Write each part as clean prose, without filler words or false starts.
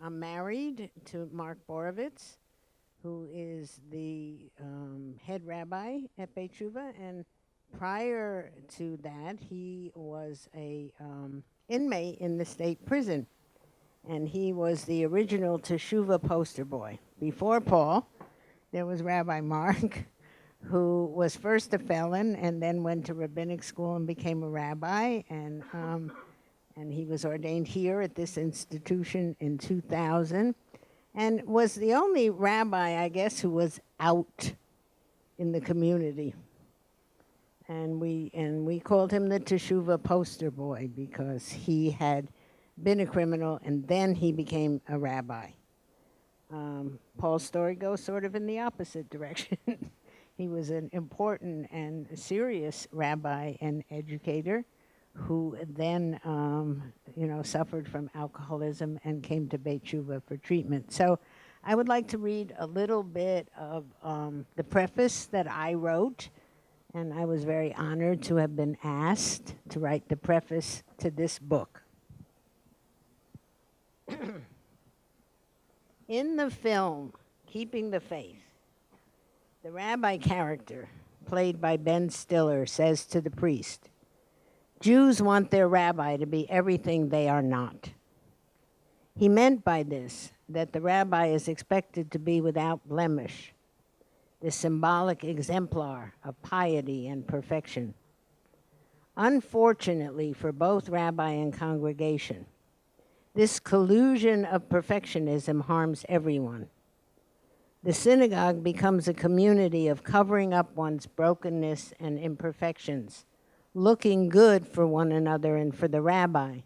I'm married to Mark Borovitz, who is the head rabbi at Beit Tshuva, and prior to that, he was a inmate in the state prison, and he was the original Teshuvah poster boy. Before Paul, there was Rabbi Mark, who was first a felon and then went to rabbinic school and became a rabbi, and he was ordained here at this institution in 2000, and was the only rabbi, I guess, who was out in the community. And we called him the Teshuvah poster boy because he had been a criminal and then he became a rabbi. Paul's story goes sort of in the opposite direction. He was an important and serious rabbi and educator who then, suffered from alcoholism and came to Beit Tshuva for treatment. So I would like to read a little bit of the preface that I wrote, and I was very honored to have been asked to write the preface to this book. In the film, Keeping the Faith, the rabbi character, played by Ben Stiller, says to the priest, "Jews want their rabbi to be everything they are not." He meant by this that the rabbi is expected to be without blemish, the symbolic exemplar of piety and perfection. Unfortunately for both rabbi and congregation, this collusion of perfectionism harms everyone. The synagogue becomes a community of covering up one's brokenness and imperfections, looking good for one another and for the rabbi,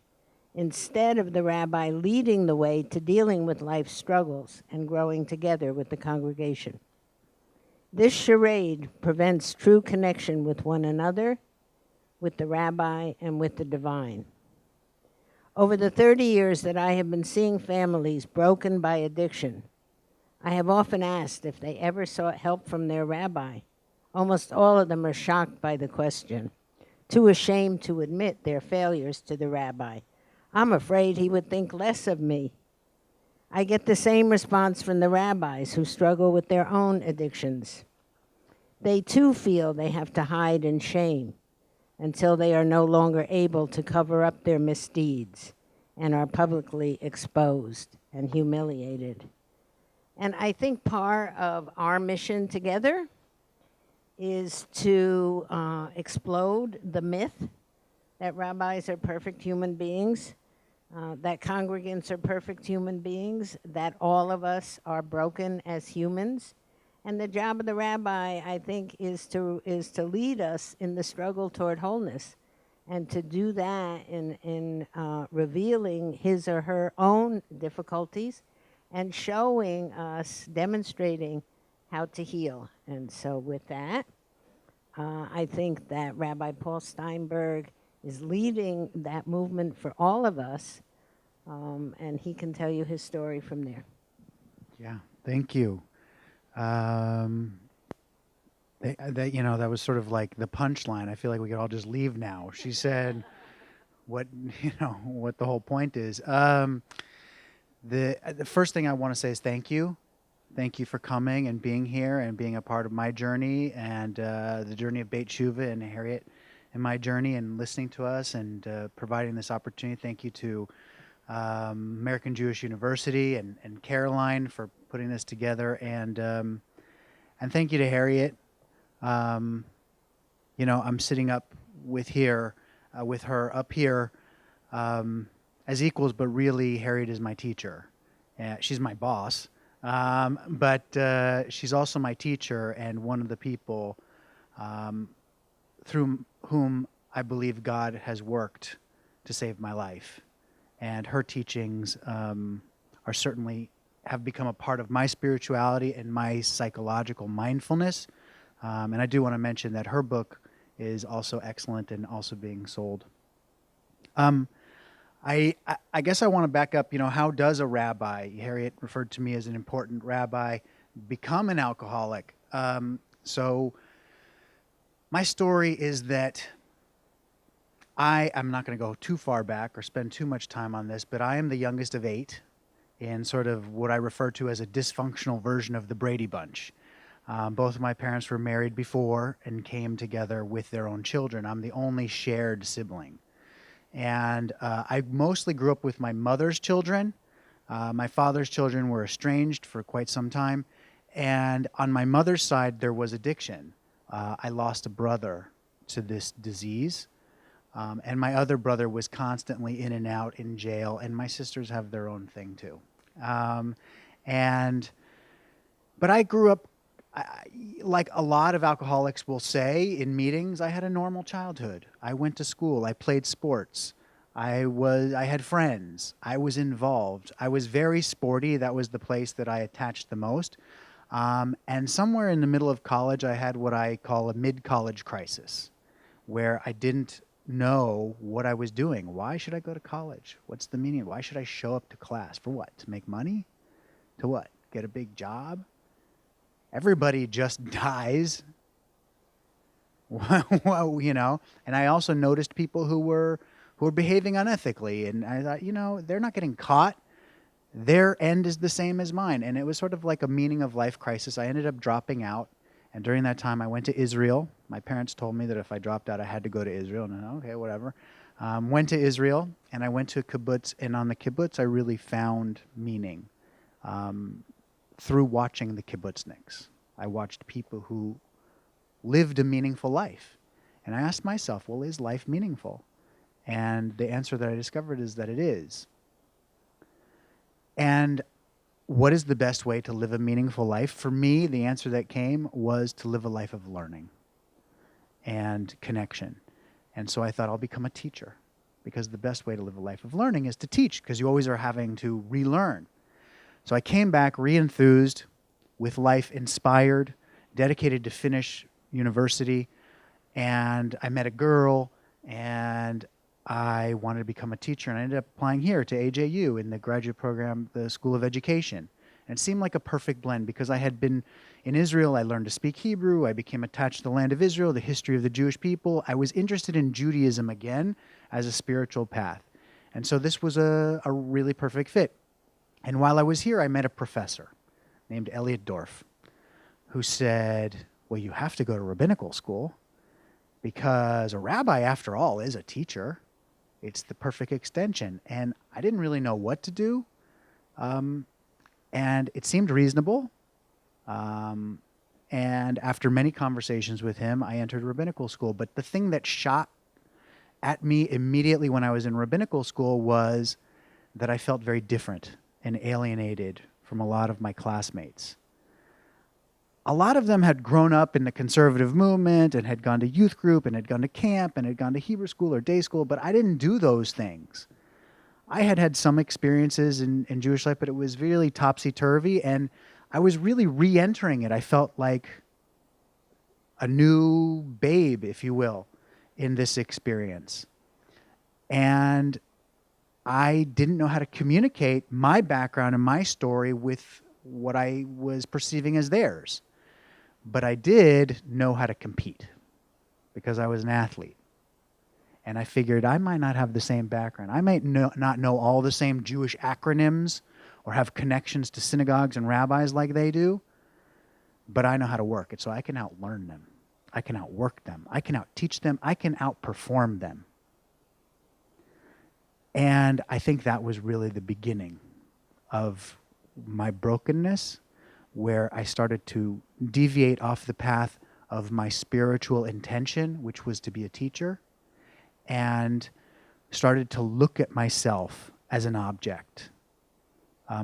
instead of the rabbi leading the way to dealing with life's struggles and growing together with the congregation. This charade prevents true connection with one another, with the rabbi, and with the divine. Over the 30 years that I have been seeing families broken by addiction, I have often asked if they ever sought help from their rabbi. Almost all of them are shocked by the question, too ashamed to admit their failures to the rabbi. I'm afraid he would think less of me. I get the same response from the rabbis who struggle with their own addictions. They too feel they have to hide in shame until they are no longer able to cover up their misdeeds and are publicly exposed and humiliated. And I think part of our mission together is to explode the myth that rabbis are perfect human beings, that congregants are perfect human beings, that all of us are broken as humans. And the job of the rabbi, I think, is to lead us in the struggle toward wholeness, and to do that in revealing his or her own difficulties and showing us, demonstrating how to heal. And so with that, I think that Rabbi Paul Steinberg is leading that movement for all of us, and he can tell you his story from there. Yeah, thank you. That was sort of like the punchline. I feel like we could all just leave now. She said what the whole point is. The first thing I want to say is thank you. Thank you for coming and being here and being a part of my journey and the journey of Beit Tshuva and Harriet and my journey, and listening to us and providing this opportunity. Thank you to American Jewish University and Caroline for putting this together, and thank you to Harriet. I'm sitting up with her up here as equals, but really Harriet is my teacher. She's my boss, but she's also my teacher and one of the people through whom I believe God has worked to save my life. And her teachings are certainly have become a part of my spirituality and my psychological mindfulness. And I do want to mention that her book is also excellent and also being sold. I guess I want to back up. How does a rabbi, Harriet referred to me as an important rabbi, become an alcoholic? So my story is that I'm not going to go too far back or spend too much time on this, but I am the youngest of 8 in sort of what I refer to as a dysfunctional version of the Brady Bunch. Both of my parents were married before and came together with their own children. I'm the only shared sibling. And I mostly grew up with my mother's children. My father's children were estranged for quite some time. And on my mother's side, there was addiction. I lost a brother to this disease. And my other brother was constantly in and out in jail. And my sisters have their own thing too. But I grew up, like a lot of alcoholics will say in meetings, I had a normal childhood. I went to school. I played sports. I had friends. I was involved. I was very sporty. That was the place that I attached the most. And somewhere in the middle of college, I had what I call a mid-college crisis, where I didn't know what I was doing. Why should I go to college? What's the meaning? Why should I show up to class? For what? To make money? To what? Get a big job? Everybody just dies. Well, you know, and I also noticed people who were behaving unethically, and I thought, you know, they're not getting caught. Their end is the same as mine. And it was sort of like a meaning of life crisis. I ended up dropping out, and during that time I went to Israel. My parents told me that if I dropped out I had to go to Israel, and I said, okay, whatever. Went to Israel, and I went to a kibbutz, and on the kibbutz I really found meaning. Through watching the kibbutzniks. I watched people who lived a meaningful life. And I asked myself, well, is life meaningful? And the answer that I discovered is that it is. And what is the best way to live a meaningful life? For me, the answer that came was to live a life of learning and connection. And so I thought I'll become a teacher, because the best way to live a life of learning is to teach, because you always are having to relearn. So I came back re-enthused, with life inspired, dedicated to finish university, and I met a girl, and I wanted to become a teacher, and I ended up applying here to AJU in the graduate program, the School of Education. And it seemed like a perfect blend, because I had been in Israel, I learned to speak Hebrew, I became attached to the land of Israel, the history of the Jewish people. I was interested in Judaism again as a spiritual path. And so this was a really perfect fit. And while I was here, I met a professor named Elliot Dorff, who said, well, you have to go to rabbinical school, because a rabbi, after all, is a teacher. It's the perfect extension. And I didn't really know what to do. And it seemed reasonable. And after many conversations with him, I entered rabbinical school. But the thing that shot at me immediately when I was in rabbinical school was that I felt very different and alienated from a lot of my classmates. A lot of them had grown up in the conservative movement and had gone to youth group and had gone to camp and had gone to Hebrew school or day school, but I didn't do those things. I had had some experiences in Jewish life, but it was really topsy-turvy, and I was really re-entering it. I felt like a new babe, if you will, in this experience. And I didn't know how to communicate my background and my story with what I was perceiving as theirs. But I did know how to compete, because I was an athlete. And I figured I might not have the same background. I might not know all the same Jewish acronyms or have connections to synagogues and rabbis like they do, but I know how to work it, so I can outlearn them. I can outwork them. I can outteach them. I can outperform them. And I think that was really the beginning of my brokenness, where I started to deviate off the path of my spiritual intention, which was to be a teacher, and started to look at myself as an object.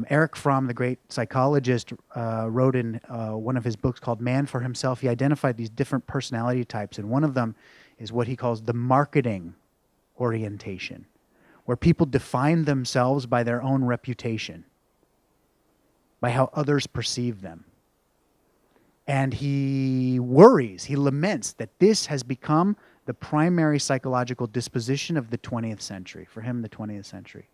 Erich Fromm, the great psychologist, wrote in one of his books called Man for Himself, he identified these different personality types, and one of them is what he calls the marketing orientation, where people define themselves by their own reputation, by how others perceive them. And he worries, he laments that this has become the primary psychological disposition of the 20th century, for him, the 20th century.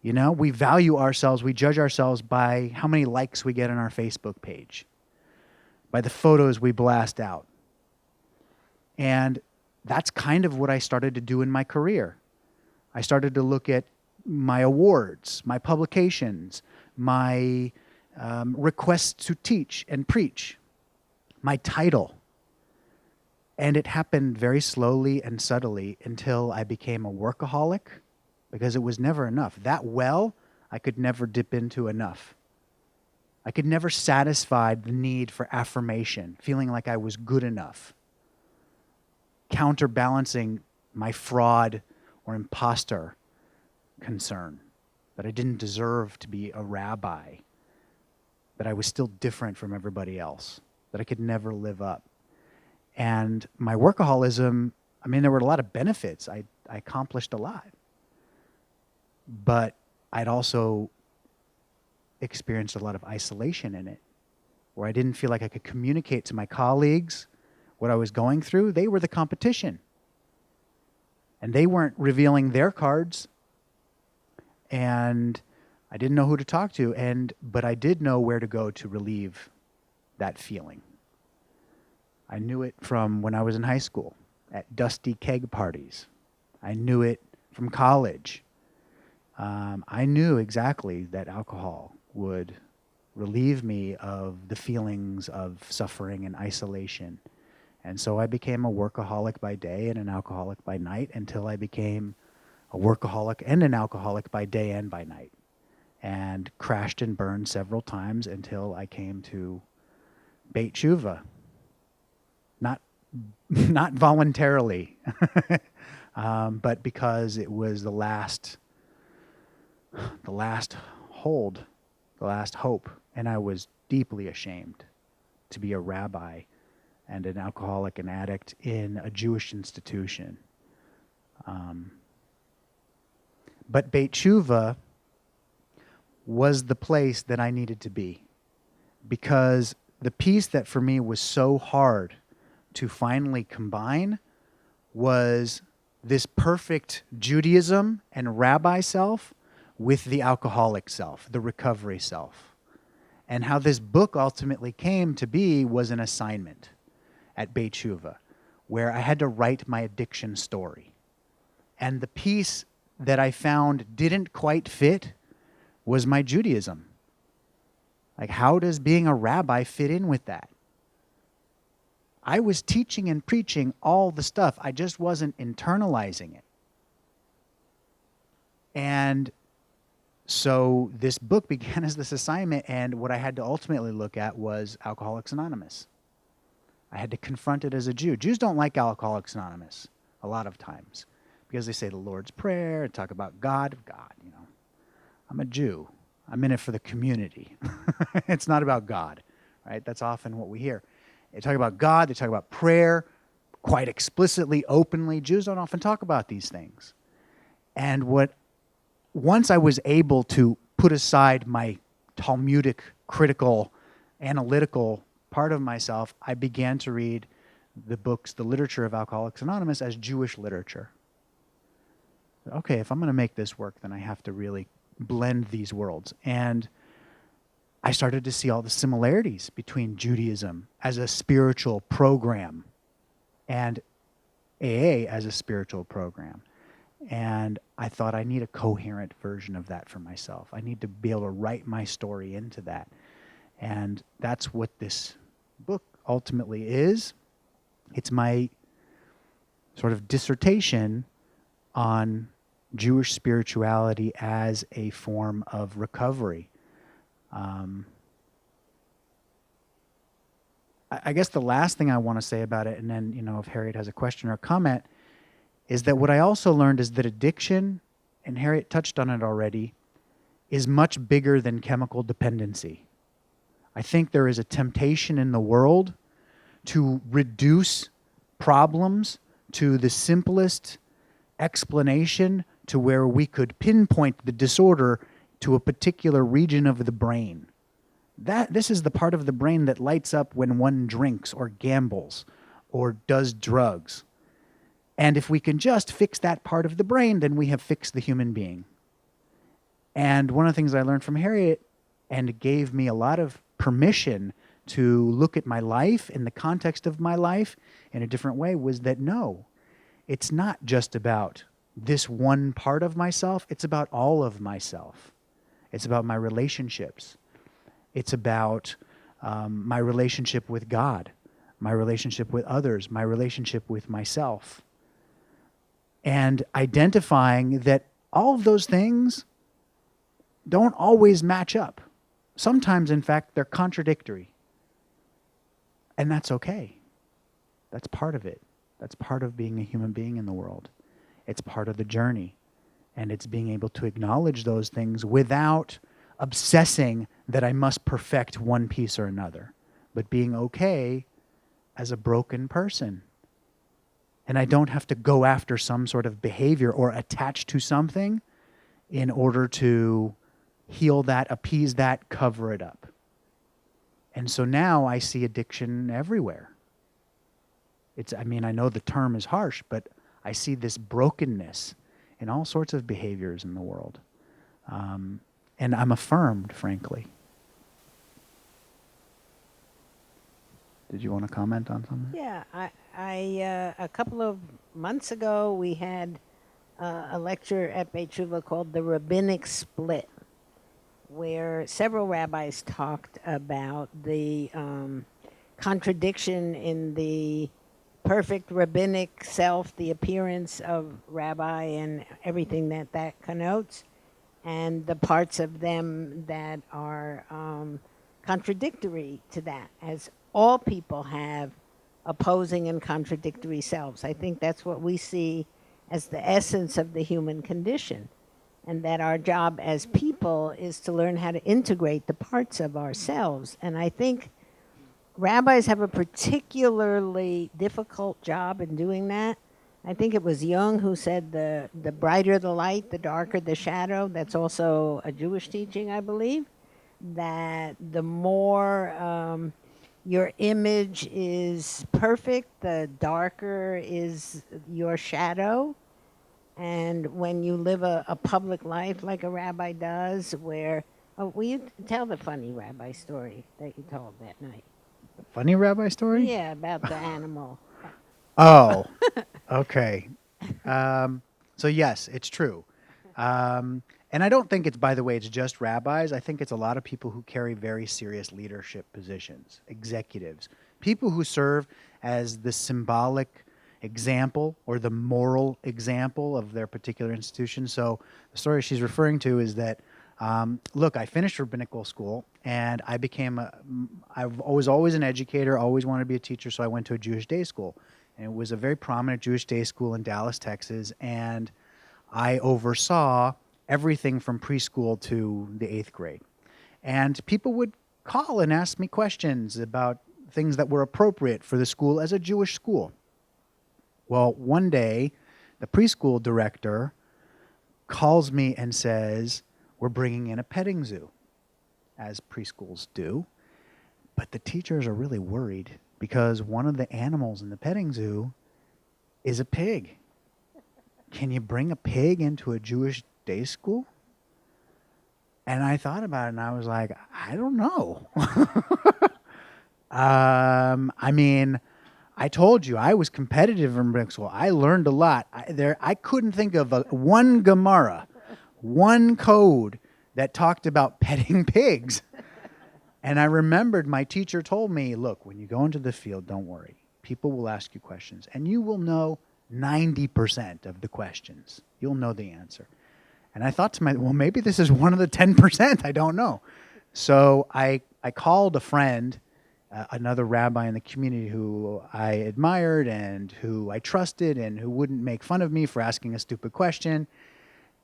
You know, we value ourselves, we judge ourselves by how many likes we get on our Facebook page, by the photos we blast out. And that's kind of what I started to do in my career. I started to look at my awards, my publications, my requests to teach and preach, my title. And it happened very slowly and subtly until I became a workaholic, because it was never enough. That well, I could never dip into enough. I could never satisfy the need for affirmation, feeling like I was good enough, counterbalancing my fraud or imposter concern, that I didn't deserve to be a rabbi, that I was still different from everybody else, that I could never live up. And my workaholism, I mean, there were a lot of benefits. I accomplished a lot. But I'd also experienced a lot of isolation in it, where I didn't feel like I could communicate to my colleagues what I was going through. They were the competition. And they weren't revealing their cards. And I didn't know who to talk to, but I did know where to go to relieve that feeling. I knew it from when I was in high school, at dusty keg parties. I knew it from college. I knew exactly that alcohol would relieve me of the feelings of suffering and isolation. And so I became a workaholic by day and an alcoholic by night, until I became a workaholic and an alcoholic by day and by night, and crashed and burned several times until I came to Beit Tshuva. Not voluntarily, but because it was the last hold, the last hope. And I was deeply ashamed to be a rabbi and an alcoholic and addict in a Jewish institution. But Beit Tshuva was the place that I needed to be, because the piece that for me was so hard to finally combine was this perfect Judaism and rabbi self with the alcoholic self, the recovery self. And how this book ultimately came to be was an assignment at Beit Tshuva, where I had to write my addiction story. And the piece that I found didn't quite fit was my Judaism. Like, how does being a rabbi fit in with that? I was teaching and preaching all the stuff. I just wasn't internalizing it. And so this book began as this assignment, and what I had to ultimately look at was Alcoholics Anonymous. I had to confront it as a Jew. Jews don't like Alcoholics Anonymous a lot of times, because they say the Lord's Prayer and talk about God. You know, I'm a Jew. I'm in it for the community. It's not about God, right? That's often what we hear. They talk about God. They talk about prayer quite explicitly, openly. Jews don't often talk about these things. And once I was able to put aside my Talmudic, critical, analytical part of myself, I began to read the books, the literature of Alcoholics Anonymous, as Jewish literature. Okay, if I'm going to make this work, then I have to really blend these worlds. And I started to see all the similarities between Judaism as a spiritual program and AA as a spiritual program. And I thought, I need a coherent version of that for myself. I need to be able to write my story into that. And that's what this book ultimately is. It's my sort of dissertation on Jewish spirituality as a form of recovery. I guess the last thing I want to say about it, and then, if Harriet has a question or a comment, is that what I also learned is that addiction, and Harriet touched on it already, is much bigger than chemical dependency. I think there is a temptation in the world to reduce problems to the simplest explanation, to where we could pinpoint the disorder to a particular region of the brain. This is the part of the brain that lights up when one drinks or gambles or does drugs. And if we can just fix that part of the brain, then we have fixed the human being. And one of the things I learned from Harriet, and it gave me a lot of permission to look at my life in the context of my life in a different way, was that no, it's not just about this one part of myself. It's about all of myself. It's about my relationships. It's about my relationship with God, my relationship with others, my relationship with myself. And identifying that all of those things don't always match up. Sometimes, in fact, they're contradictory. And that's okay. That's part of it. That's part of being a human being in the world. It's part of the journey. And it's being able to acknowledge those things without obsessing that I must perfect one piece or another, but being okay as a broken person. And I don't have to go after some sort of behavior or attach to something in order to heal that, appease that, cover it up. And so now I see addiction everywhere. I know the term is harsh, but I see this brokenness in all sorts of behaviors in the world. And I'm affirmed, frankly. Did you want to comment on something? Yeah, I a couple of months ago, we had a lecture at Beit called the Rabbinic Split, where several rabbis talked about the contradiction in the perfect rabbinic self, the appearance of rabbi and everything that connotes, and the parts of them that are contradictory to that, as all people have opposing and contradictory selves. I think that's what we see as the essence of the human condition, and that our job as people is to learn how to integrate the parts of ourselves. And I think rabbis have a particularly difficult job in doing that. I think it was Jung who said the brighter the light, the darker the shadow. That's also a Jewish teaching, I believe, that the more your image is perfect, the darker is your shadow. And when you live a public life like a rabbi does, where, will you tell the funny rabbi story that you told that night? Funny rabbi story? Yeah, about the animal. Oh, okay. So yes, it's true. And I don't think it's, by the way, it's just rabbis. I think it's a lot of people who carry very serious leadership positions, executives, people who serve as the symbolic example or the moral example of their particular institution. So the story she's referring to is that, look, I finished rabbinical school and I was always an educator, always wanted to be a teacher, so I went to a Jewish day school. And it was a very prominent Jewish day school in Dallas, Texas, and I oversaw everything from preschool to the 8th grade. And people would call and ask me questions about things that were appropriate for the school as a Jewish school. Well, one day, the preschool director calls me and says, we're bringing in a petting zoo, as preschools do. But the teachers are really worried because one of the animals in the petting zoo is a pig. Can you bring a pig into a Jewish day school? And I thought about it and I was like, I don't know. I told you I was competitive in rabbinic school. I learned a lot. I couldn't think of one Gemara, one code that talked about petting pigs. And I remembered my teacher told me, look, when you go into the field, don't worry. People will ask you questions, and you will know 90% of the questions. You'll know the answer. And I thought to myself, well, maybe this is one of the 10%. I don't know. So I called a friend, another rabbi in the community who I admired and who I trusted and who wouldn't make fun of me for asking a stupid question.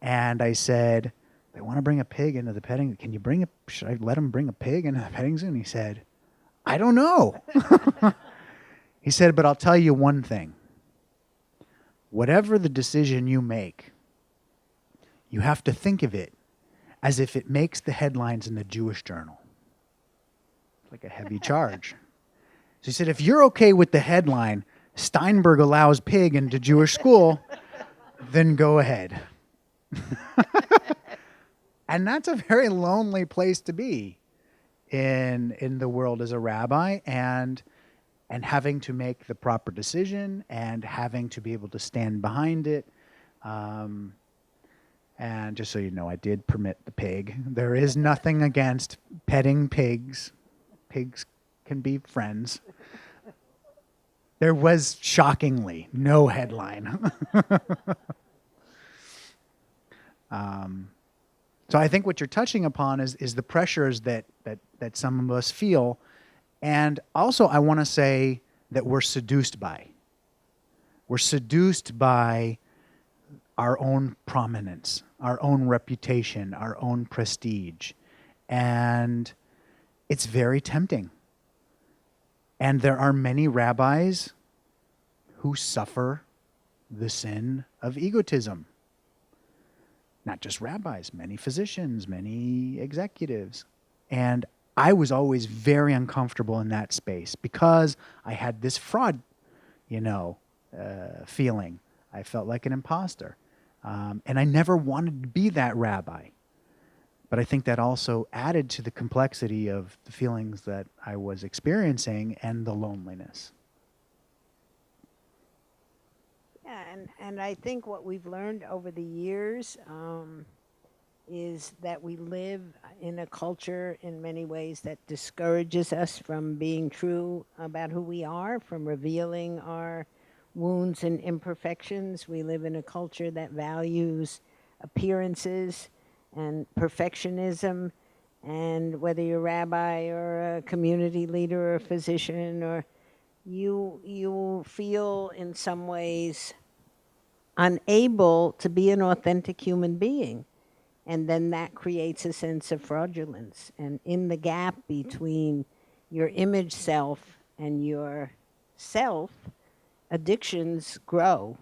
And I said, they want to bring a pig into the petting. Should I let them bring a pig into the petting zoo? And he said, I don't know. He said, but I'll tell you one thing. Whatever the decision you make, you have to think of it as if it makes the headlines in the Jewish Journal. It's like a heavy charge. So he said, if you're okay with the headline, Steinberg allows pig into Jewish school, then go ahead. And that's a very lonely place to be in the world as a rabbi, and having to make the proper decision and having to be able to stand behind it. And just so you know, I did permit the pig. There is nothing against petting pigs. Pigs can be friends. There was, shockingly, no headline. So I think what you're touching upon is the pressures that some of us feel. And also I want to say that we're seduced by. We're seduced by our own prominence, our own reputation, our own prestige. And it's very tempting. And there are many rabbis who suffer the sin of egotism. Not just rabbis, many physicians, many executives. And I was always very uncomfortable in that space because I had this fraud, feeling. I felt like an imposter. And I never wanted to be that rabbi. But I think that also added to the complexity of the feelings that I was experiencing and the loneliness. Yeah, and I think what we've learned over the years is that we live in a culture in many ways that discourages us from being true about who we are, from revealing our wounds and imperfections. We live in a culture that values appearances and perfectionism, and whether you're a rabbi or a community leader or a physician, or you feel in some ways unable to be an authentic human being. And then that creates a sense of fraudulence. And in the gap between your image self and your self, addictions grow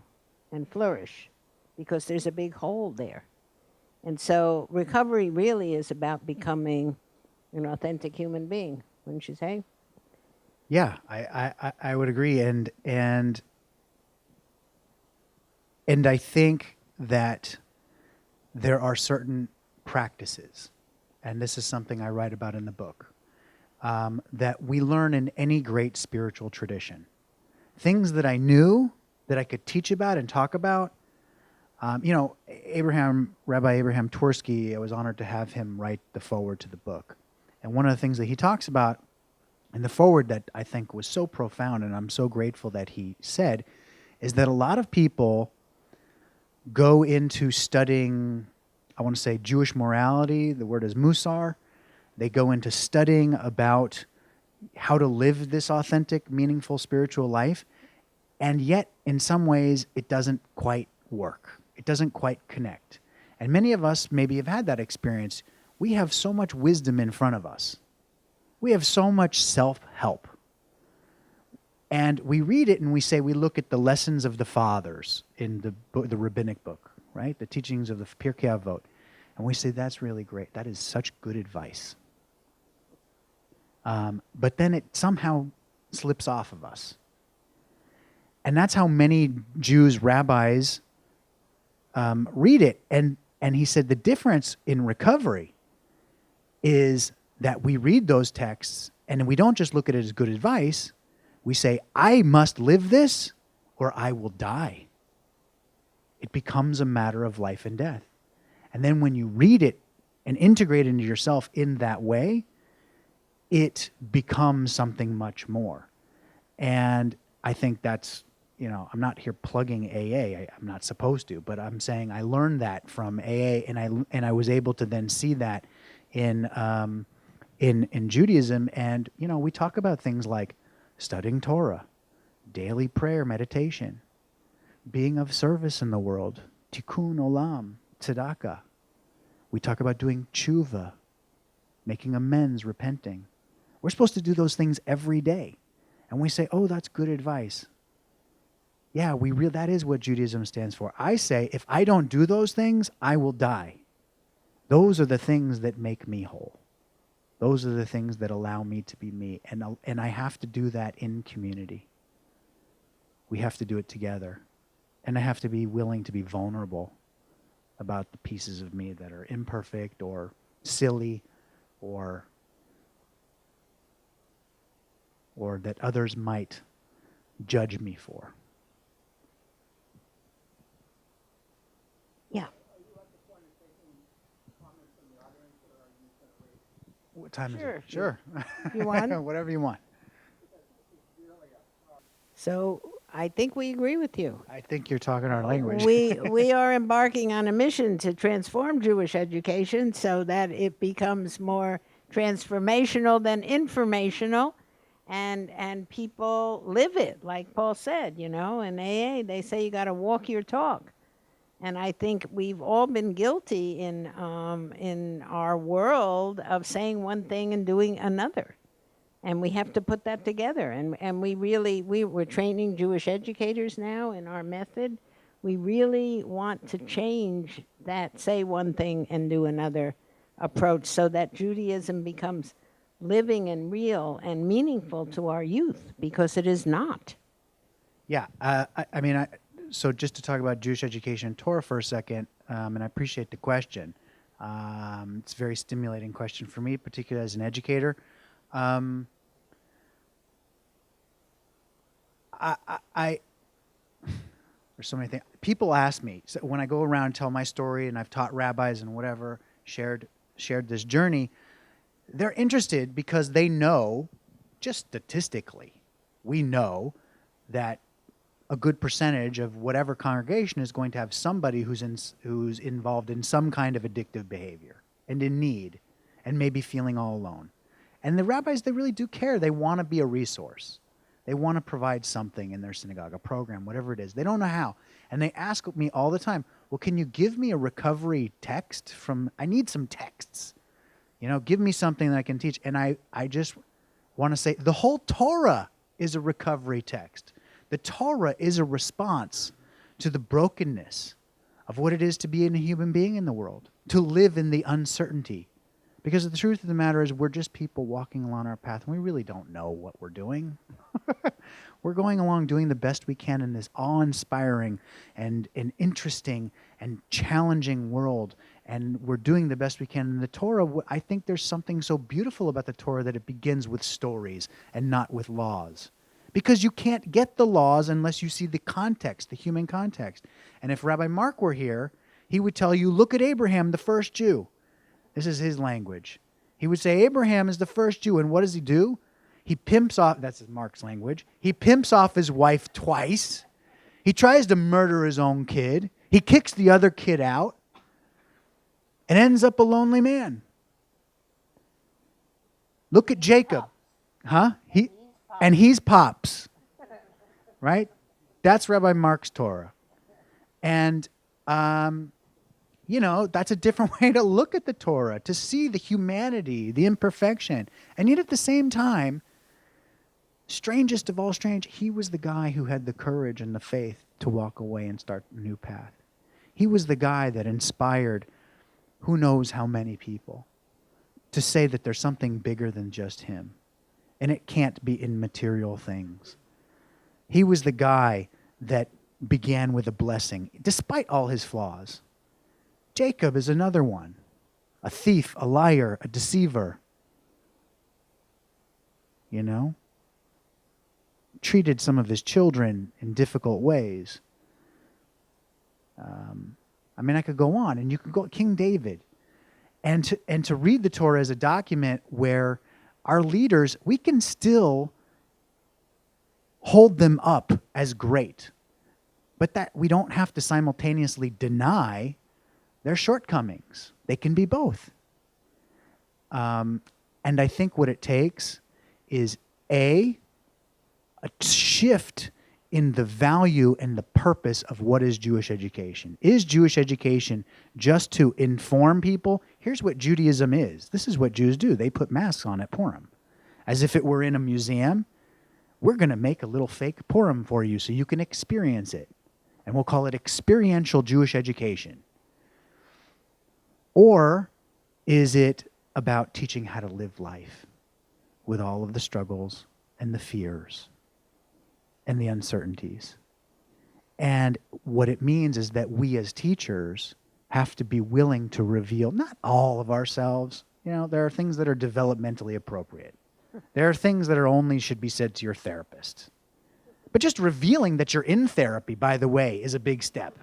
and flourish because there's a big hole there. And so recovery really is about becoming an authentic human being, wouldn't you say? Yeah, I would agree. And I think that there are certain practices, and this is something I write about in the book, that we learn in any great spiritual tradition. Things that I knew that I could teach about and talk about. Rabbi Abraham Twersky, I was honored to have him write the foreword to the book. And one of the things that he talks about in the foreword that I think was so profound, and I'm so grateful that he said, is that a lot of people go into studying, I want to say, Jewish morality. The word is musar. They go into studying about how to live this authentic, meaningful spiritual life. And yet, in some ways, it doesn't quite work. It doesn't quite connect. And many of us maybe have had that experience. We have so much wisdom in front of us. We have so much self-help. And we read it and we say, we look at the lessons of the fathers in the rabbinic book, right? The teachings of the Pirkei Avot. And we say, that's really great. That is such good advice. But then it somehow slips off of us. And that's how many Jews, rabbis, read it. And he said the difference in recovery is that we read those texts and we don't just look at it as good advice. We say, I must live this or I will die. It becomes a matter of life and death. And then when you read it and integrate it into yourself in that way, it becomes something much more. And I think that's, I'm not here plugging AA. I'm not supposed to, but I'm saying I learned that from AA, and I was able to then see that in Judaism. And, we talk about things like studying Torah, daily prayer, meditation, being of service in the world, tikkun olam, tzedakah. We talk about doing tshuva, making amends, repenting. We're supposed to do those things every day. And we say, oh, that's good advice. Yeah, that is what Judaism stands for. I say, if I don't do those things, I will die. Those are the things that make me whole. Those are the things that allow me to be me. And I have to do that in community. We have to do it together. And I have to be willing to be vulnerable about the pieces of me that are imperfect or silly or that others might judge me for. What time Sure. is it? Sure. You want? Whatever you want. So I think we agree with you. I think you're talking our language. We are embarking on a mission to transform Jewish education so that it becomes more transformational than informational, and people live it, like Paul said. In AA they say you got to walk your talk, and I think we've all been guilty in our world of saying one thing and doing another. And we have to put that together. And we're training Jewish educators now in our method. We really want to change that say one thing and do another approach so that Judaism becomes living and real and meaningful to our youth, because it is not. Yeah. So just to talk about Jewish education and Torah for a second, and I appreciate the question. It's a very stimulating question for me, particularly as an educator. There's so many things. People ask me, so when I go around and tell my story, and I've taught rabbis and whatever, shared this journey, they're interested because they know, just statistically, we know that a good percentage of whatever congregation is going to have somebody who's involved in some kind of addictive behavior and in need and maybe feeling all alone. And the rabbis, they really do care. They want to be a resource. They want to provide something in their synagogue, a program, whatever it is. They don't know how. And they ask me all the time, well, can you give me a recovery text I need some texts. Give me something that I can teach. And I just want to say the whole Torah is a recovery text. The Torah is a response to the brokenness of what it is to be a human being in the world, to live in the uncertainty. Because the truth of the matter is we're just people walking along our path, and we really don't know what we're doing. We're going along doing the best we can in this awe-inspiring and interesting and challenging world, and we're doing the best we can. In the Torah, I think there's something so beautiful about the Torah that it begins with stories and not with laws. Because you can't get the laws unless you see the context, the human context. And if Rabbi Mark were here, he would tell you, look at Abraham, the first Jew. This is his language. He would say, Abraham is the first Jew, and what does he do? He pimps off, that's Mark's language, he pimps off his wife twice. He tries to murder his own kid. He kicks the other kid out and ends up a lonely man. Look at Jacob. Huh? He's Pops. Right? That's Rabbi Mark's Torah. And that's a different way to look at the Torah, to see the humanity, the imperfection. And yet at the same time, strangest of all strange, he was the guy who had the courage and the faith to walk away and start a new path. He was the guy that inspired who knows how many people to say that there's something bigger than just him. And it can't be in material things. He was the guy that began with a blessing, despite all his flaws. Jacob is another one. A thief, a liar, a deceiver. Treated some of his children in difficult ways. I could go on, and you could go King David. And to read the Torah as a document where our leaders, we can still hold them up as great, but that we don't have to simultaneously deny their shortcomings. They can be both. And I think what it takes is a shift in the value and the purpose of what is Jewish education. Is Jewish education just to inform people? Here's what Judaism is. This is what Jews do. They put masks on at Purim. As if it were in a museum. We're going to make a little fake Purim for you so you can experience it. And we'll call it experiential Jewish education. Or is it about teaching how to live life with all of the struggles and the fears and the uncertainties? And what it means is that we as teachers have to be willing to reveal not all of ourselves. There are things that are developmentally appropriate. There are things that only should be said to your therapist. But just revealing that you're in therapy, by the way, is a big step.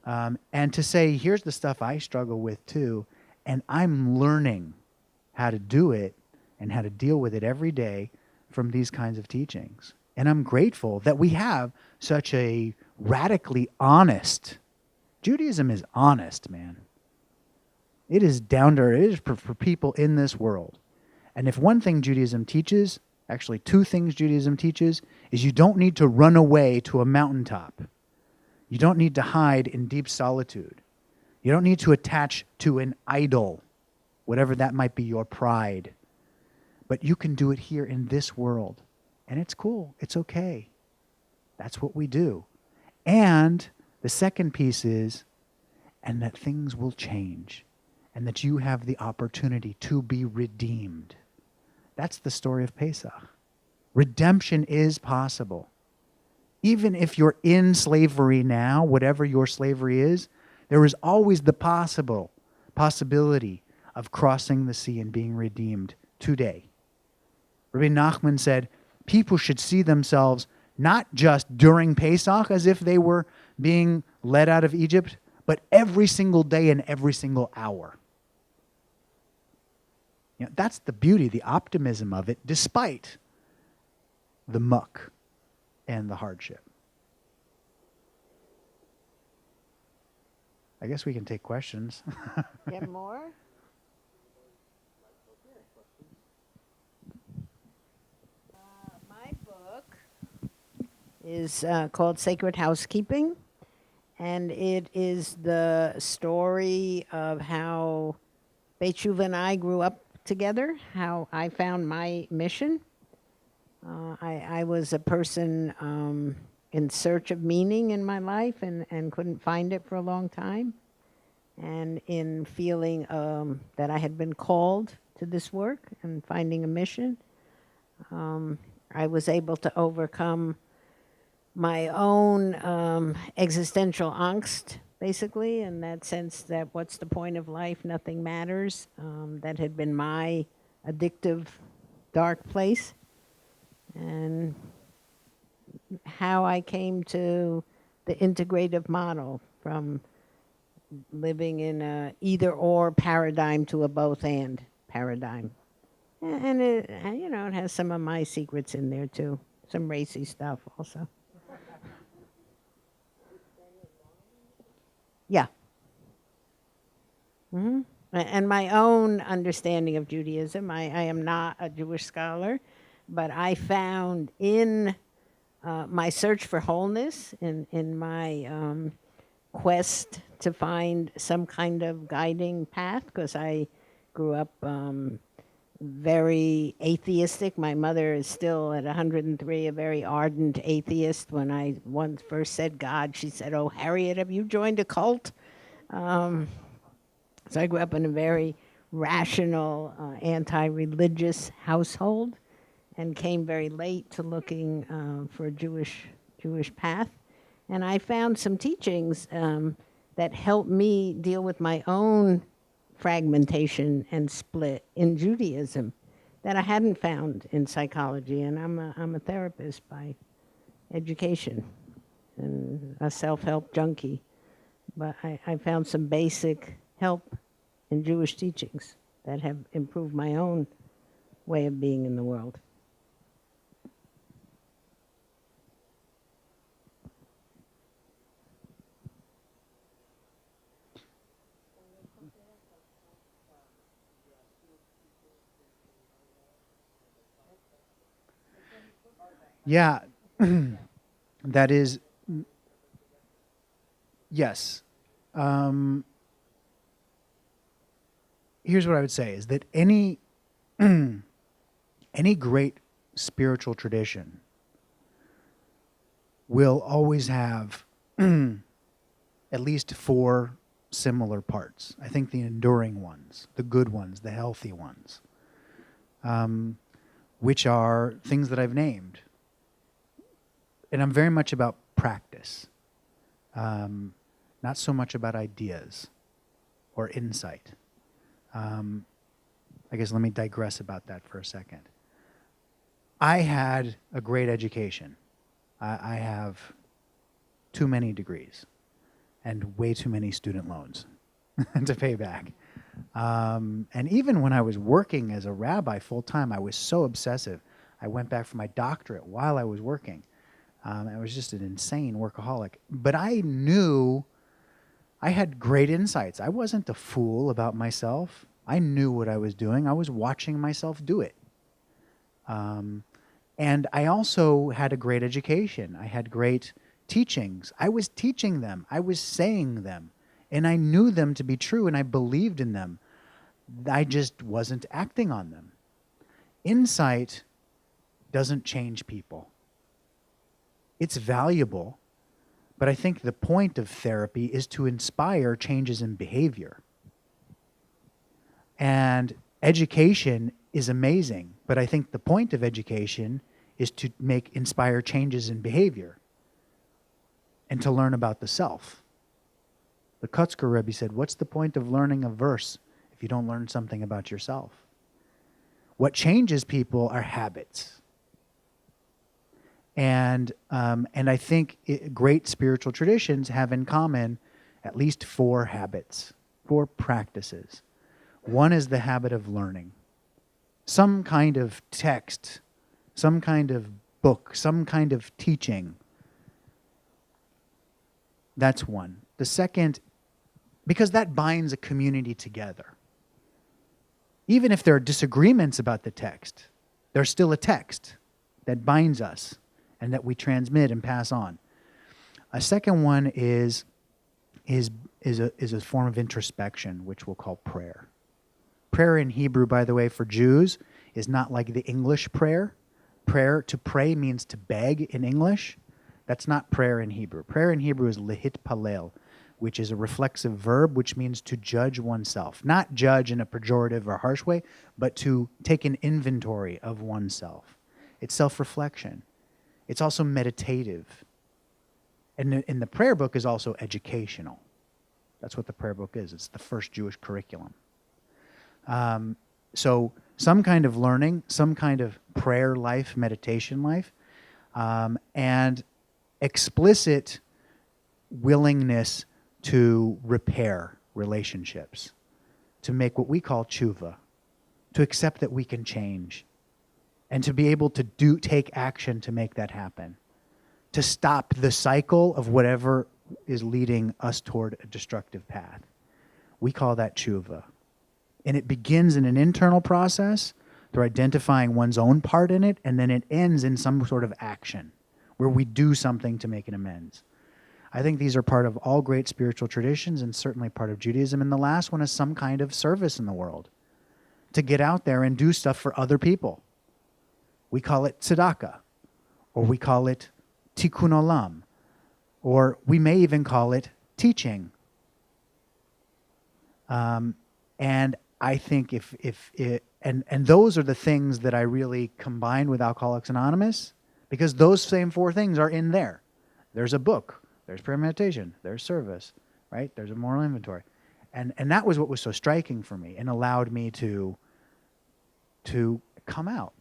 And to say, here's the stuff I struggle with too, and I'm learning how to do it and how to deal with it every day from these kinds of teachings. And I'm grateful that we have such a radically honest, Judaism is honest, man. It is down to earth. It is for people in this world. And if one thing Judaism teaches, actually two things Judaism teaches, is you don't need to run away to a mountaintop. You don't need to hide in deep solitude. You don't need to attach to an idol, whatever that might be, your pride. But you can do it here in this world. And it's cool. It's okay. That's what we do. And the second piece is, and that things will change. And that you have the opportunity to be redeemed. That's the story of Pesach. Redemption is possible. Even if you're in slavery now, whatever your slavery is, there is always the possibility of crossing the sea and being redeemed today. Rabbi Nachman said, people should see themselves not just during Pesach as if they were being led out of Egypt, but every single day and every single hour. You know, that's the beauty, the optimism of it, despite the muck and the hardship. I guess we can take questions. Get more? My book is called Sacred Housekeeping, and it is the story of how Beit and I grew up together, how I found my mission. I was a person in search of meaning in my life and couldn't find it for a long time. And in feeling that I had been called to this work and finding a mission, I was able to overcome my own existential angst, basically, in that sense that what's the point of life, nothing matters. That had been my addictive, dark place. And how I came to the integrative model from living in a either-or paradigm to a both-and paradigm. And it, you know, it has some of my secrets in there too, some racy stuff also. Yeah. Mm-hmm. And my own understanding of Judaism, I am not a Jewish scholar, but I found in my search for wholeness, in my quest to find some kind of guiding path, because I grew up very atheistic. My mother is still at 103 a very ardent atheist. When I once first said God, she said, "Oh, Harriet, have you joined a cult?" So I grew up in a very rational, anti-religious household, and came very late to looking for a Jewish path. And I found some teachings that helped me deal with my own fragmentation and split in Judaism that I hadn't found in psychology. And I'm a therapist by education and a self-help junkie. But I found some basic help in Jewish teachings that have improved my own way of being in the world. Yeah, that is, yes. Here's what I would say is that any great spiritual tradition will always have at least 4 similar parts. I think the enduring ones, the good ones, the healthy ones, which are things that I've named. And I'm very much about practice, not so much about ideas or insight. I guess let me digress about that for a second. I had a great education. I have too many degrees and way too many student loans to pay back. And even when I was working as a rabbi full time, I was so obsessive. I went back for my doctorate while I was working. I was just an insane workaholic. But I knew I had great insights. I wasn't a fool about myself. I knew what I was doing. I was watching myself do it. And I also had a great education. I had great teachings. I was teaching them. I was saying them. And I knew them to be true, and I believed in them. I just wasn't acting on them. Insight doesn't change people. It's valuable, but I think the point of therapy is to inspire changes in behavior. And education is amazing, but I think the point of education is to inspire changes in behavior and to learn about the self. The Kutzker Rebbe said, what's the point of learning a verse if you don't learn something about yourself? What changes people are habits. And I think great spiritual traditions have in common at least 4 habits, 4 practices. One is the habit of learning. Some kind of text, some kind of book, some kind of teaching. That's one. The second, because that binds a community together. Even if there are disagreements about the text, there's still a text that binds us and that we transmit and pass on. A second one is a form of introspection, which we'll call prayer. Prayer in Hebrew, by the way, for Jews, is not like the English prayer. Prayer, to pray, means to beg in English. That's not prayer in Hebrew. Prayer in Hebrew is lehit palel, which is a reflexive verb, which means to judge oneself. Not judge in a pejorative or harsh way, but to take an inventory of oneself. It's self-reflection. It's also meditative. And the prayer book is also educational. That's what the prayer book is. It's the first Jewish curriculum. So some kind of learning, some kind of prayer life, meditation life, and explicit willingness to repair relationships, to make what we call tshuva, to accept that we can change, and to be able to take action to make that happen, to stop the cycle of whatever is leading us toward a destructive path. We call that tshuva. And it begins in an internal process through identifying one's own part in it, and then it ends in some sort of action where we do something to make an amends. I think these are part of all great spiritual traditions and certainly part of Judaism. And the last one is some kind of service in the world, to get out there and do stuff for other people. We call it tzedakah, or we call it tikkun olam, or we may even call it teaching. And I think and those are the things that I really combined with Alcoholics Anonymous, because those same 4 things are in there. There's a book, there's prayer meditation, there's service, right? There's a moral inventory. And that was what was so striking for me and allowed me to come out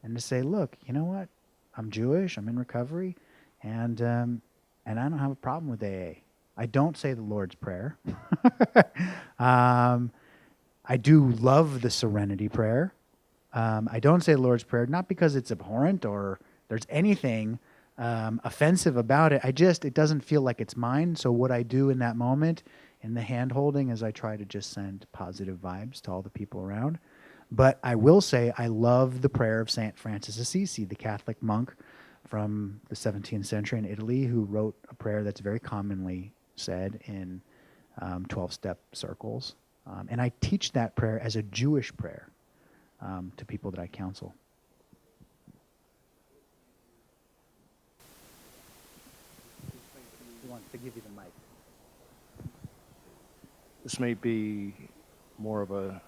and to say, look, you know what? I'm Jewish, I'm in recovery, and I don't have a problem with AA. I don't say the Lord's Prayer. I do love the Serenity Prayer. I don't say the Lord's Prayer, not because it's abhorrent or there's anything offensive about it. It doesn't feel like it's mine. So what I do in that moment, in the hand-holding, is I try to just send positive vibes to all the people around. But I will say I love the prayer of St. Francis Assisi, the Catholic monk from the 17th century in Italy, who wrote a prayer that's very commonly said in 12-step circles. And I teach that prayer as a Jewish prayer to people that I counsel. He wants to give you the mic. This may be more of a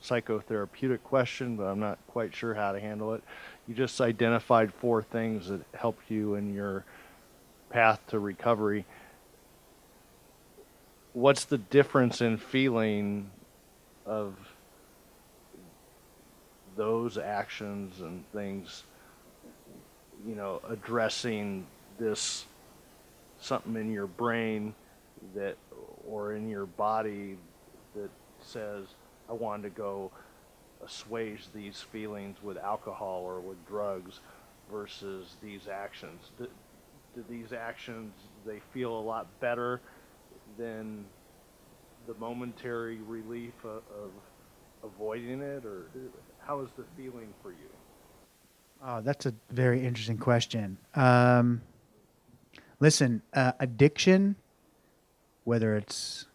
psychotherapeutic question, but I'm not quite sure how to handle it. You just identified 4 things that helped you in your path to recovery. What's the difference in feeling of those actions and things, addressing this, something in your brain that, or in your body that says, I wanted to go assuage these feelings with alcohol or with drugs versus these actions? Do these actions, they feel a lot better than the momentary relief of avoiding it, or how is the feeling for you? Oh, that's a very interesting question. Listen, addiction, whether it's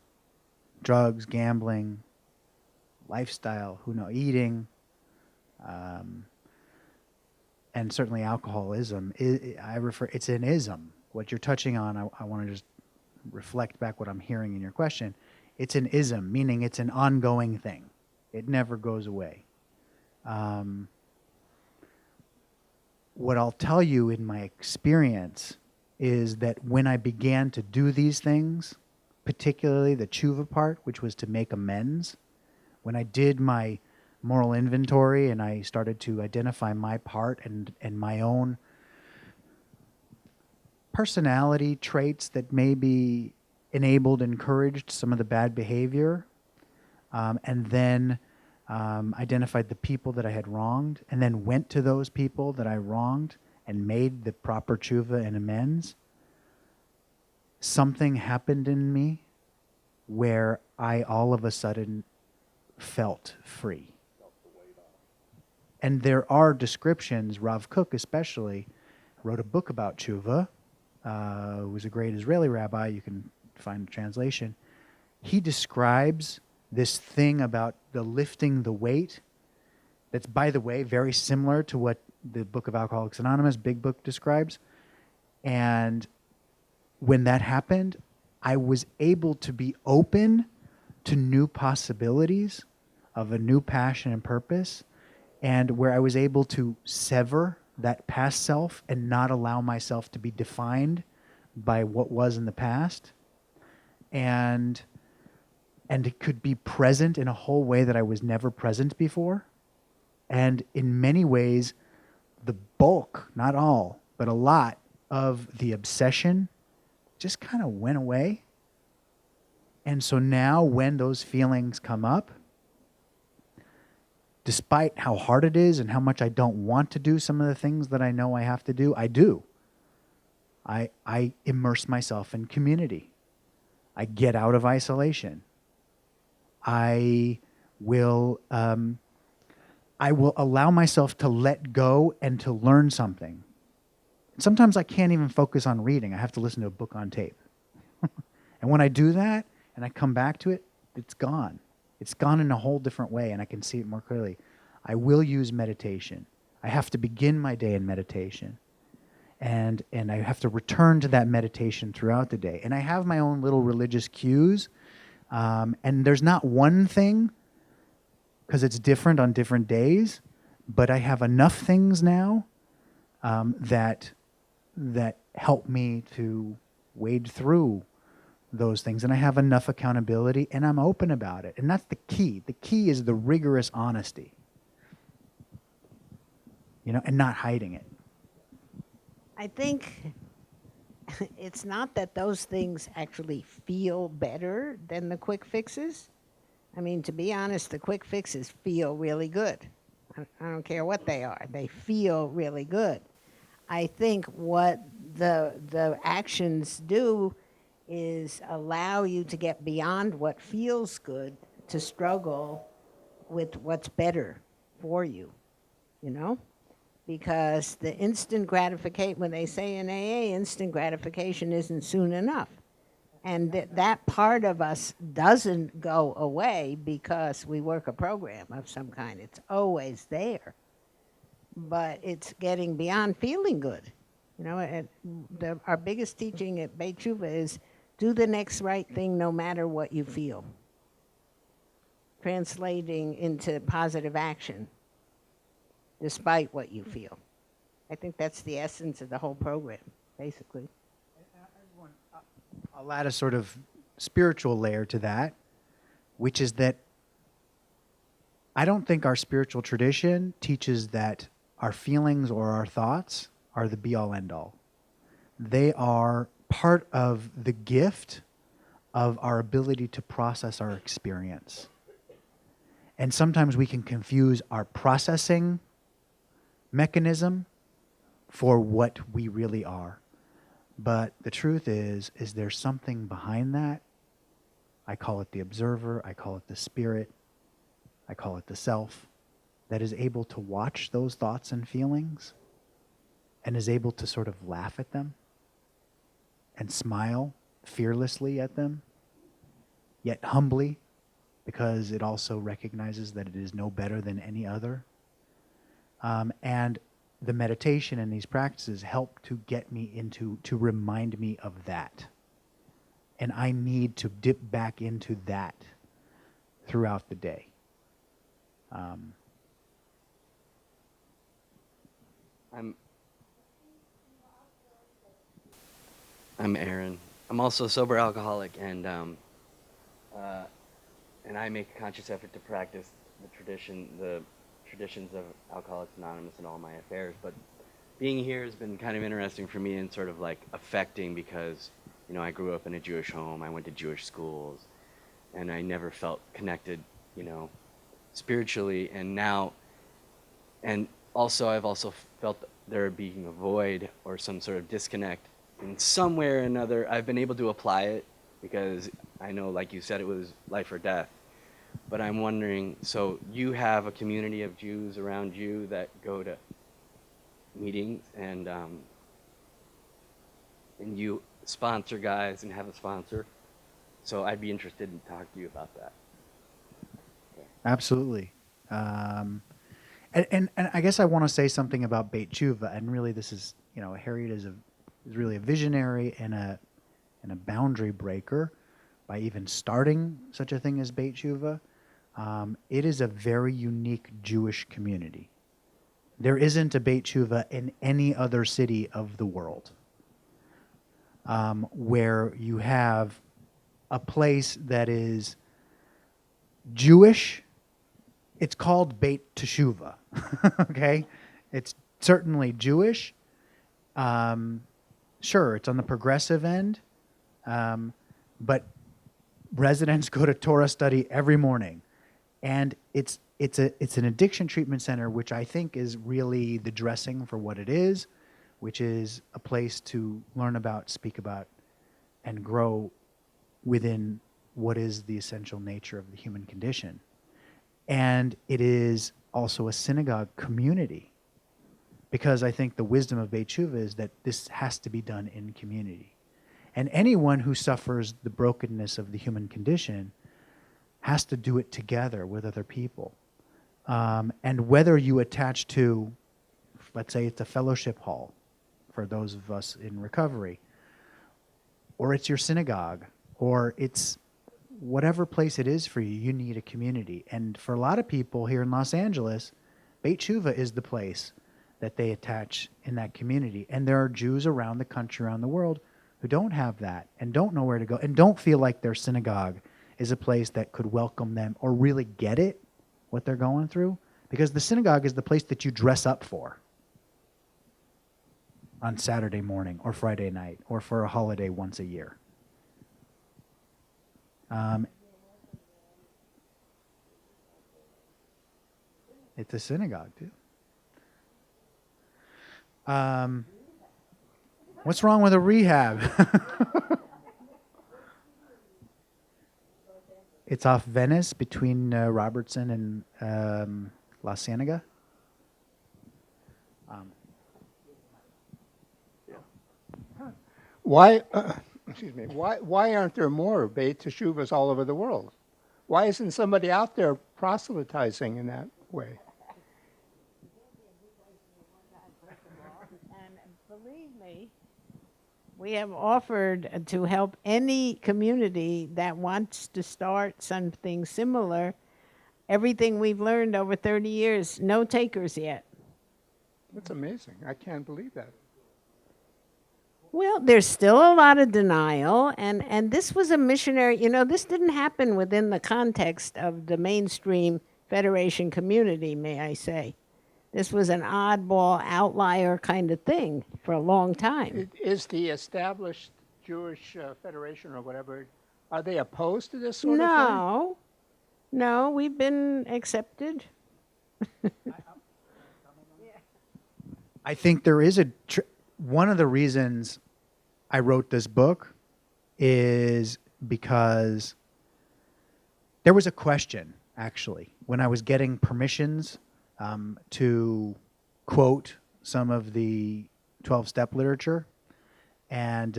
drugs, gambling, lifestyle, eating, and certainly alcoholism, it's an ism. What you're touching on, I want to just reflect back what I'm hearing in your question. It's an ism, meaning it's an ongoing thing. It never goes away. What I'll tell you in my experience is that when I began to do these things, particularly the tshuva part, which was to make amends, when I did my moral inventory and I started to identify my part and my own personality traits that maybe enabled, encouraged some of the bad behavior, and then identified the people that I had wronged, and then went to those people that I wronged and made the proper tshuva and amends, something happened in me where I all of a sudden felt free. And there are descriptions, Rav Kook especially wrote a book about tshuva, who was a great Israeli rabbi, you can find a translation. He describes this thing about the lifting the weight that's, by the way, very similar to what the Book of Alcoholics Anonymous, big book, describes. And when that happened, I was able to be open to new possibilities of a new passion and purpose, and where I was able to sever that past self and not allow myself to be defined by what was in the past. And it could be present in a whole way that I was never present before. And in many ways, the bulk, not all, but a lot of the obsession just kind of went away. And so now when those feelings come up, despite how hard it is and how much I don't want to do some of the things that I know I have to do, I do. I immerse myself in community. I get out of isolation. I will allow myself to let go and to learn something. Sometimes I can't even focus on reading. I have to listen to a book on tape. And when I do that and I come back to it, it's gone. It's gone in a whole different way, and I can see it more clearly. I will use meditation. I have to begin my day in meditation. And I have to return to that meditation throughout the day. And I have my own little religious cues. And there's not one thing, because it's different on different days, but I have enough things now that help me to wade through those things. And I have enough accountability, and I'm open about it. And that's the key. The key is the rigorous honesty, and not hiding it. I think it's not that those things actually feel better than the quick fixes. I mean, to be honest, the quick fixes feel really good. I don't care what they are. They feel really good. I think what the actions do is allow you to get beyond what feels good to struggle with what's better for you, Because the instant gratification, when they say in AA, instant gratification isn't soon enough. And that part of us doesn't go away because we work a program of some kind. It's always there. But it's getting beyond feeling good. Our biggest teaching at Beit Tshuva is do the next right thing no matter what you feel. Translating into positive action despite what you feel. I think that's the essence of the whole program, basically. I'll add a sort of spiritual layer to that, which is that I don't think our spiritual tradition teaches that our feelings or our thoughts are the be-all, end-all. They are part of the gift of our ability to process our experience. And sometimes we can confuse our processing mechanism for what we really are. But the truth is there's something behind that. I call it the observer, I call it the spirit, I call it the self, that is able to watch those thoughts and feelings and is able to sort of laugh at them and smile fearlessly at them, yet humbly, because it also recognizes that it is no better than any other. And the meditation and these practices help to get me to remind me of that. And I need to dip back into that throughout the day. I'm Aaron. I'm also a sober alcoholic, and I make a conscious effort to practice the traditions of Alcoholics Anonymous in all my affairs. But being here has been kind of interesting for me and sort of like affecting, because I grew up in a Jewish home. I went to Jewish schools, and I never felt connected, spiritually. And now, and also I've also felt there being a void or some sort of disconnect. And somewhere or another, I've been able to apply it, because I know, like you said, it was life or death. But I'm wondering, so you have a community of Jews around you that go to meetings, and you sponsor guys and have a sponsor. So I'd be interested in talking to you about that. Okay. Absolutely. And I guess I want to say something about Beit Tshuva, and really this is, Harriet is really a visionary and a boundary breaker by even starting such a thing as Beit Tshuva. It is a very unique Jewish community. There isn't a Beit Tshuva in any other city of the world, where you have a place that is Jewish. It's called Beit Teshuvah, okay? It's certainly Jewish. Sure, it's on the progressive end, but residents go to Torah study every morning, and it's an addiction treatment center, which I think is really the dressing for what it is, which is a place to learn about, speak about, and grow within what is the essential nature of the human condition. And it is also a synagogue community, because I think the wisdom of Beit Tshuva is that this has to be done in community. And anyone who suffers the brokenness of the human condition has to do it together with other people. And whether you attach to, let's say it's a fellowship hall for those of us in recovery, or it's your synagogue, or it's whatever place it is for you, you need a community. And for a lot of people here in Los Angeles, Beit Tshuva is the place that they attach in that community. And there are Jews around the country, around the world, who don't have that and don't know where to go and don't feel like their synagogue is a place that could welcome them or really get it, what they're going through. Because the synagogue is the place that you dress up for on Saturday morning or Friday night or for a holiday once a year. It's a synagogue, too. What's wrong with a rehab? It's off Venice between Robertson and La Cienega. Why, excuse me, why aren't there more Beit Teshuvas all over the world? Why isn't somebody out there proselytizing in that way? And believe me, we have offered to help any community that wants to start something similar. Everything we've learned over 30 years, no takers yet. That's amazing. I can't believe that. Well, there's still a lot of denial, and this was a missionary, this didn't happen within the context of the mainstream Federation community, may I say. This was an oddball, outlier kind of thing for a long time. Is the established Jewish Federation or whatever, are they opposed to this sort of thing? No, No, we've been accepted. I think there is one of the reasons I wrote this book is because there was a question, actually, when I was getting permissions to quote some of the 12-step literature, and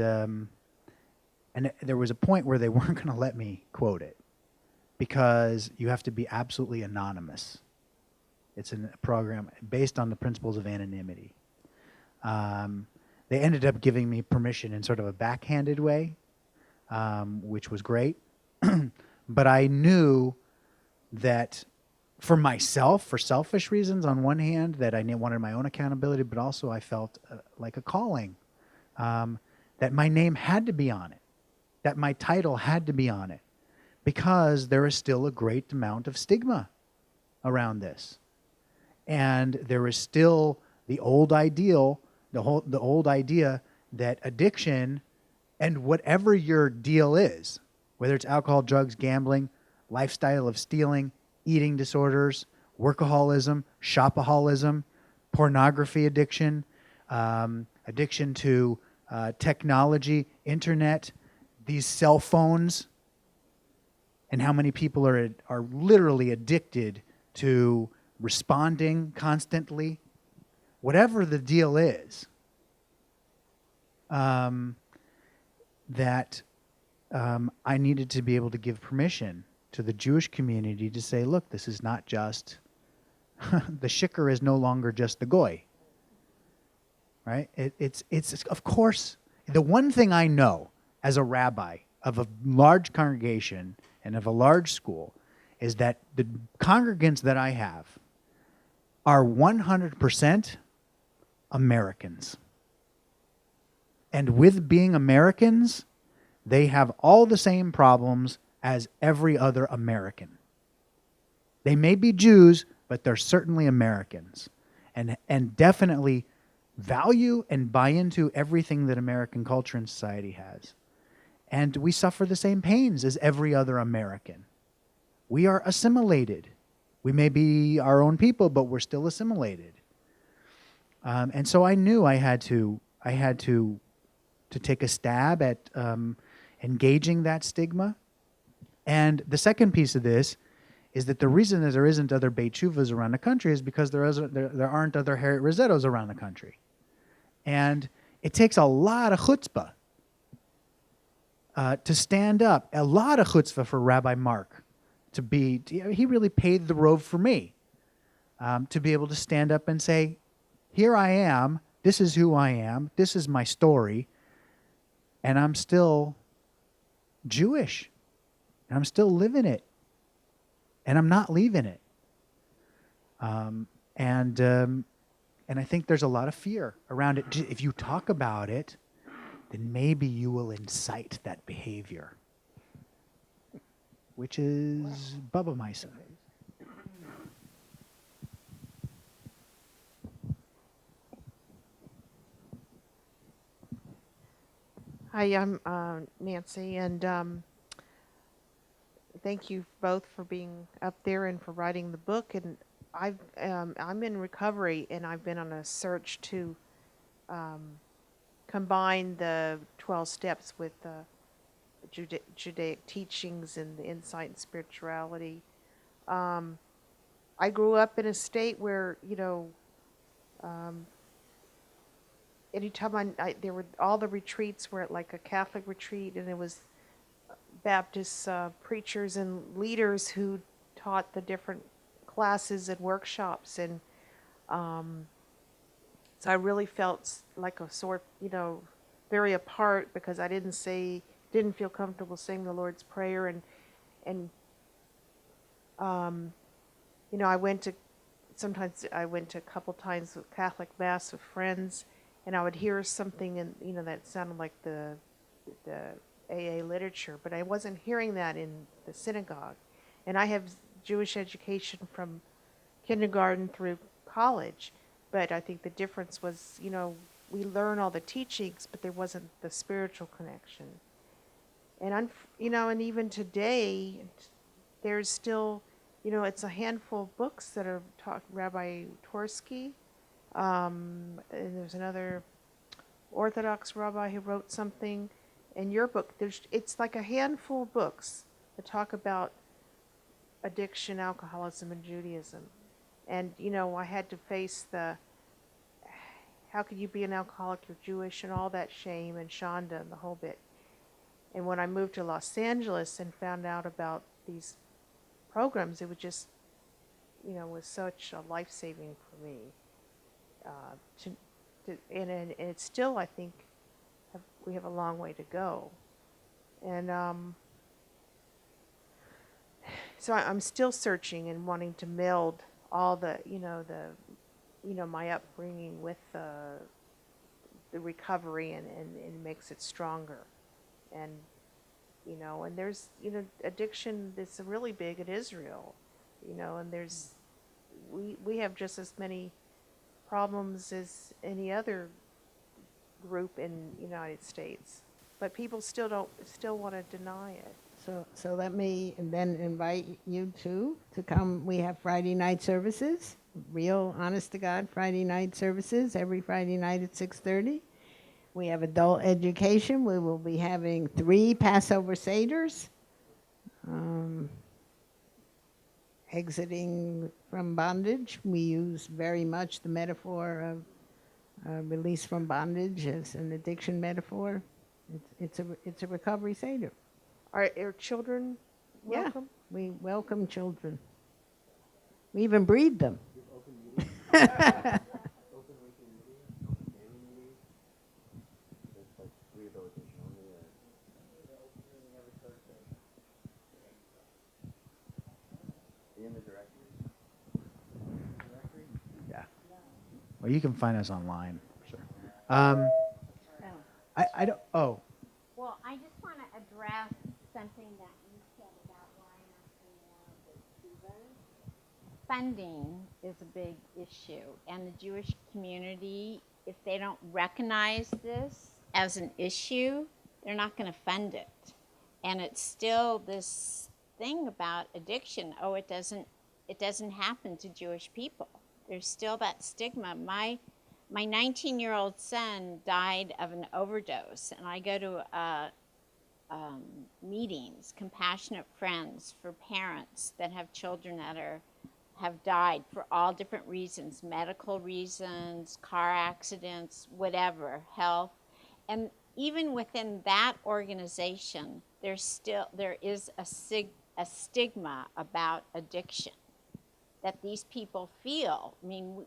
there was a point where they weren't going to let me quote it because you have to be absolutely anonymous. It's a program based on the principles of anonymity. They ended up giving me permission in sort of a backhanded way, which was great. But I knew that for myself, for selfish reasons, on one hand, that I wanted my own accountability, but also I felt like a calling, that my name had to be on it, that my title had to be on it, because there is still a great amount of stigma around this. And there is still the old ideal, the old idea that addiction and whatever your deal is, whether it's alcohol, drugs, gambling, lifestyle of stealing, eating disorders, workaholism, shopaholism, pornography addiction, addiction to technology, internet, these cell phones, and how many people are literally addicted to responding constantly, whatever the deal is, that I needed to be able to give permission to the Jewish community to say, look, this is not just, the shikar is no longer just the goy, right? It's of course, the one thing I know as a rabbi of a large congregation and of a large school is that the congregants that I have are 100% Americans. And with being Americans, they have all the same problems as every other American. They may be Jews, but they're certainly Americans. And definitely value and buy into everything that American culture and society has. And we suffer the same pains as every other American. We are assimilated. We may be our own people, but we're still assimilated. And so I knew I had to take a stab at engaging that stigma. And the second piece of this is that the reason that there isn't other Beit Shuvas around the country is because there aren't other Harriet Rosettos around the country. And it takes a lot of chutzpah to stand up, a lot of chutzpah for Rabbi Mark he really paved the road for me to be able to stand up and say, here I am, this is who I am, this is my story, and I'm still Jewish, and I'm still living it, and I'm not leaving it. And I think there's a lot of fear around it. If you talk about it, then maybe you will incite that behavior, which is Baba Misa. Hi, I'm Nancy, and thank you both for being up there and for writing the book. And I'm in recovery, and I've been on a search to combine the 12 steps with Judaic teachings and the insight and spirituality. I grew up in a state where, anytime there were all the retreats were at like a Catholic retreat, and it was Baptist preachers and leaders who taught the different classes and workshops, and so I really felt like a sort, very apart because I didn't feel comfortable saying the Lord's Prayer, and I went to a couple times with Catholic Mass with friends, and I would hear something that sounded like the AA literature, but I wasn't hearing that in the synagogue. And I have Jewish education from kindergarten through college, but I think the difference was, we learn all the teachings, but there wasn't the spiritual connection. And and even today, there's still, it's a handful of books that are taught. Rabbi Torsky, and there's another Orthodox rabbi who wrote something. In your book, it's like a handful of books that talk about addiction, alcoholism, and Judaism. And, I had to face how could you be an alcoholic, you're Jewish, and all that shame, and Shonda, and the whole bit. And when I moved to Los Angeles and found out about these programs, it was just, was such a life-saving for me. And it's still, I think, we have a long way to go. And so I'm still searching and wanting to meld all the my upbringing with the recovery, and makes it stronger. And and there's addiction that's really big in Israel, and we have just as many problems as any other group in the United States, but people still want to deny it. So let me then invite you two to come. We have Friday night services, real honest to God Friday night services every Friday night at 6:30. We have adult education. We will be having 3 Passover Seders, exiting from bondage. We use very much the metaphor of release from bondage as an addiction metaphor. It's a recovery Seder. Are children welcome? Yeah, we welcome children. We even breed them. Yeah. Well, you can find us online. Sure. I don't. Oh. Well, I just want to address something that you said about why aren't there more yeshivas. Funding is a big issue, and the Jewish community, if they don't recognize this as an issue, they're not going to fund it. And it's still this thing about addiction. Oh, it doesn't happen to Jewish people. There's still that stigma. My 19-year-old son died of an overdose, and I go to meetings, compassionate friends for parents that have children that have died for all different reasons, medical reasons, car accidents, whatever, health. And even within that organization, there is a stigma about addiction that these people feel. I mean,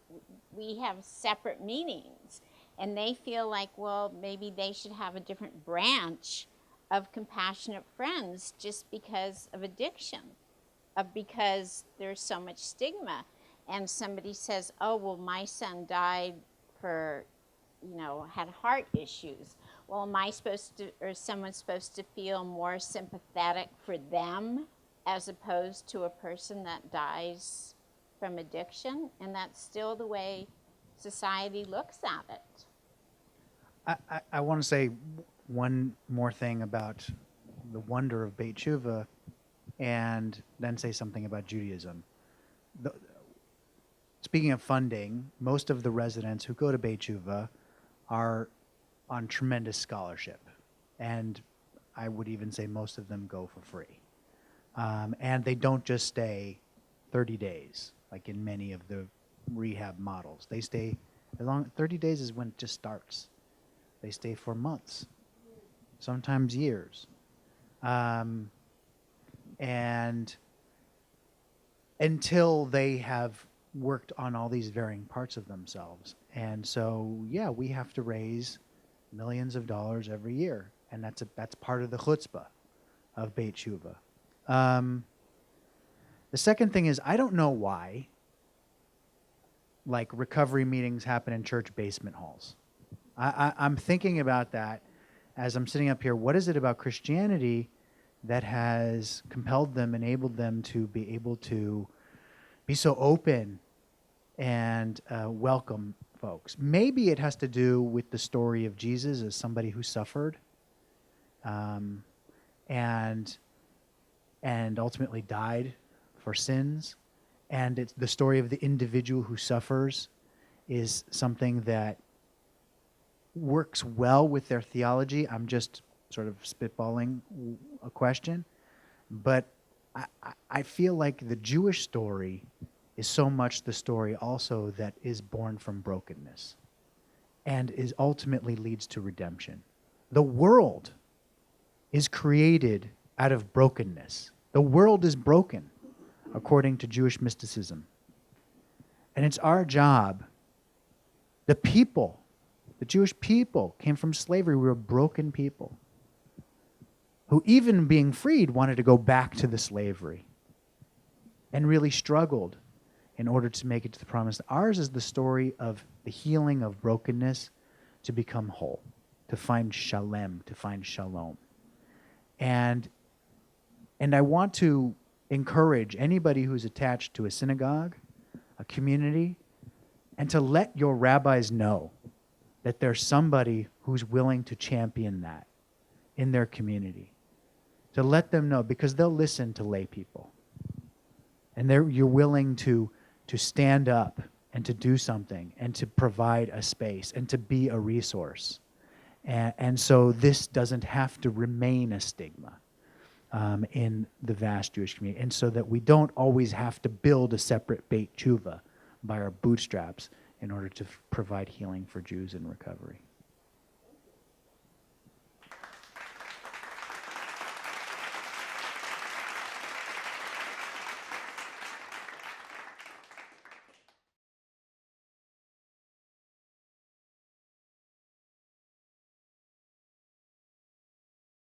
we have separate meetings, and they feel like, well, maybe they should have a different branch of compassionate friends just because of addiction, because there's so much stigma. And somebody says, oh, well, my son died had heart issues. Well, am I supposed to, or someone supposed to feel more sympathetic for them as opposed to a person that dies from addiction? And that's still the way society looks at it. I want to say one more thing about the wonder of Beit Tshuva, and then say something about Judaism. Speaking of funding, most of the residents who go to Beit Tshuva are on tremendous scholarship, and I would even say most of them go for free. And they don't just stay 30 days, like in many of the rehab models. They stay 30 days is when it just starts. They stay for months, sometimes years. And until they have worked on all these varying parts of themselves. And so, yeah, we have to raise millions of dollars every year. And that's part of the chutzpah of Beit Tshuva. The second thing is, I don't know why, like, recovery meetings happen in church basement halls. I'm thinking about that as I'm sitting up here. What is it about Christianity that has compelled them, enabled them to be able to be so open and welcome folks? Maybe it has to do with the story of Jesus as somebody who suffered. And and ultimately died for sins. And it's the story of the individual who suffers is something that works well with their theology. I'm just sort of spitballing a question. But I feel like the Jewish story is so much the story also that is born from brokenness and is ultimately leads to redemption. The world is created out of brokenness. The world is broken, according to Jewish mysticism. And it's our job, the people, the Jewish people came from slavery. We were broken people who, even being freed, wanted to go back to the slavery and really struggled in order to make it to the promise. Ours is the story of the healing of brokenness to become whole, to find shalem, to find shalom. And I want to encourage anybody who's attached to a synagogue, a community, and to let your rabbis know that there's somebody who's willing to champion that in their community. To let them know, because they'll listen to lay people. And you're willing to stand up and to do something and to provide a space and to be a resource. And so this doesn't have to remain a stigma in the vast Jewish community. And so that we don't always have to build a separate Beit Tshuva by our bootstraps in order to provide healing for Jews in recovery.